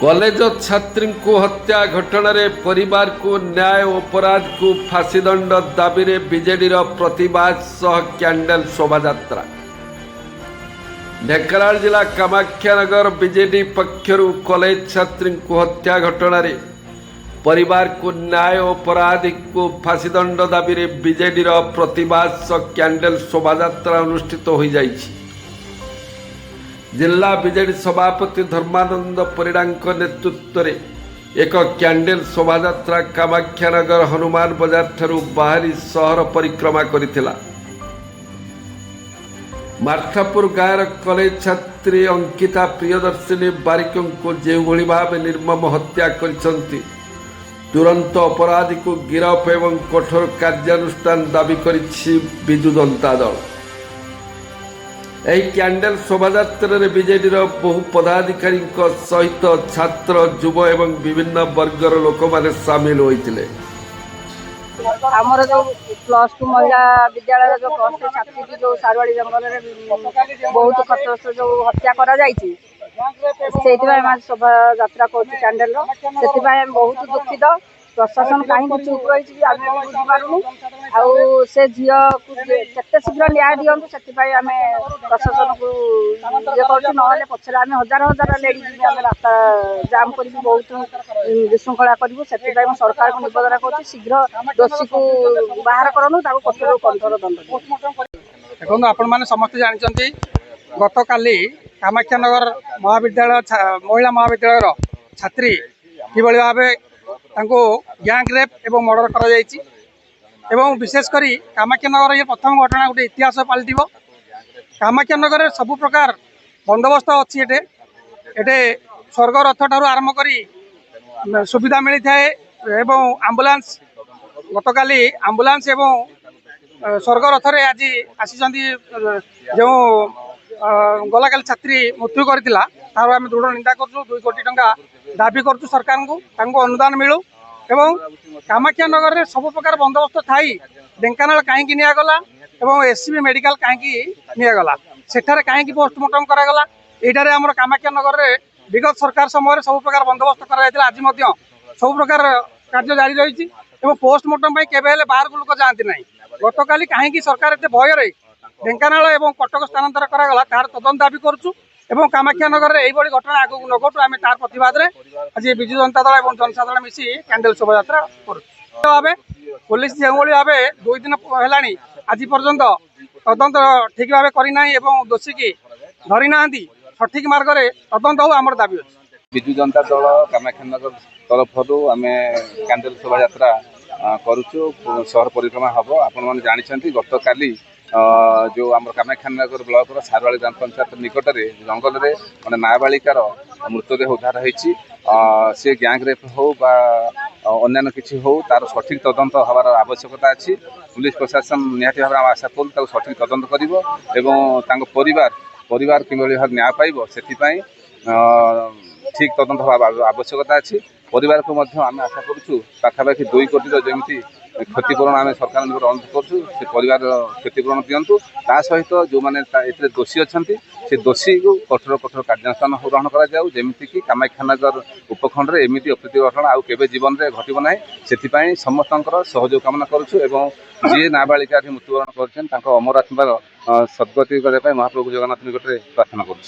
College छात्री को हत्या घटना परिवार को न्याय अपराध को फांसी दंड दाबी में बीजेडी प्रतिवाद सह कैंडल शोभायात्रा। ढेंकानाल जिला कामाख्यानगर बीजेडी पक्षर कॉलेज छात्री को हत्या घटना परिवार को न्याय अपराध को फांसी दंड दाबी में बीजेडी प्रतिवाद सह कैंडल शोभायात्रा अनुष्ठित हो जाइछि। जिला बीजेडी सभापति धर्मानंद परिड़ा नेतृत्व में एक कैंडल शोभायात्रा कामाख्यानगर हनुमान बाजार ठारू बाहरी सहर परिक्रमा करिथिला। मार्थापुर गाँव कॉलेज छात्री अंकिता प्रियदर्शिनी बारिक को जो भाव निर्मम हत्या करिसंती तुरंत अपराधी को गिरफ एवं कठोर कार्यानुष्ठान दाबी करिछि विजु जनता दल। यह कैंडल शोभायात्रा बीजेडी बहु पदाधिकारी सहित छात्र युव एवं विभिन्न वर्गर लोक मैंने सामिल होते। आमर जो +2 महिला विद्यालय जो +3 छात्री की जो सारवाड़ी जंगल में बहुत खतरनाक जो हत्या करा जायछि से शोभा यात्रा कर कैंडल से बहुत दुखित। प्रशासन कहीं चुप रही आम बुझीपारूँ से झील को केते शीघ्र न्याय दिंतु से प्रशासन को ये कर ना पचर आम हजार हजार लेडीज आम रास्ता जाम कर बहुत विशृंखला करूँ से सरकार को निवेदन कर शीघ्र दोषी को बाहर करूँ कठोर कठोर दंड। देखो आपण मैंने समस्त जानते गत काली कामाख्यानगर महाविद्यालय महिला महाविद्यालय छात्री कि भाव गैंग रेप एवं मर्डर करा विशेषकर कामाख्यानगर ये प्रथम घटना गोटे इतिहास पलटिव। कामाख्यानगर सबु प्रकार बंदोबस्त अच्छी एटे स्वर्ग रथ ठार आरंभ कर सुविधा मिली थाए एवं आम्बुलांस गत काली आम्बुलांस एवं स्वर्ग रथ रे आज आसी जो गला काली छात्री मृत्यु करथिला तार आम दृढ़ निंदा कर 2 कोटी टंका दाबी कर सरकार को अनुदान मिलू एवं कामाख्यानगर में सब प्रकार बंदोबस्त थाई ढेंकानाल कहीं निगला एवं एससीबी मेडिकल कहीं निगला सेठारे कहीं पोस्टमार्टम करागला। यहाँ आम कामाख्यानगर में विगत सरकार समय सब प्रकार बंदोबस्त कर आज सब प्रकार कार्य जारी रही पोस्टमार्टम केवे बाहर को लोक जाती ना। गत काली कहीं सरकार एत भय ढेंकानाल एवं कटक स्थानांतर करागला तार तदंत दाबी करुँ एवं कामाख्यानगर में यही घटना आगे न घटू आम तार प्रतिवाद में आज विजु जनता दल और जनसाधारण मिसी कैंडल शोभायात्रा कर पुलिस जो भाव 2 दिन है आज पर्यंत तदंत ठीक भाव करना दोषी की धरी ना सठिक मार्ग में तदंत हो आम दाबी अच्छे। विजु जनता दल कामाख्यानगर तरफ आम कैंडल शोभायात्रा करुचु सहर परिक्रमा हम आपण जानते गत काली जो आम कामाख्यानगर ब्लॉक सारवाड़ी ग्राम पंचायत निकट में जंगल में मैंने नाबालिकार मृतदेह उद्धार होती सी गैंग रेप हो बा अन्य किसी हो तार सठिक तदंत हबार आवश्यकता अच्छी। पुलिस प्रशासन निहाती भाव आम आशा करूँ सठिक तदंत कर परिवार कि भाव न्याय पाइब से ठीक तदंत हवा आवश्यकता अच्छी। परिवार को आम आशा करूँ पाखापाखि 2 कोटी जमी क्षतिपूरण आम सरकार अनुरोध करूँ से परिवार क्षतिपूरण दिंतु ता सहित जो मैंने दोषी अच्छा से दोषी को कठोर कठोर कार्यानुष्ठान ग्रहण करमितिक कामाख्यानगर उपखंड में एमती अप्रीति घटना आउ केवे जीवन में घटना ना से समस्त सहयोग कामना करुँ जी नाबालिका मृत्युवरण कर अमर आत्मार सद्गति करने महाप्रभु जगन्नाथ निकट में प्रार्थना करुँ।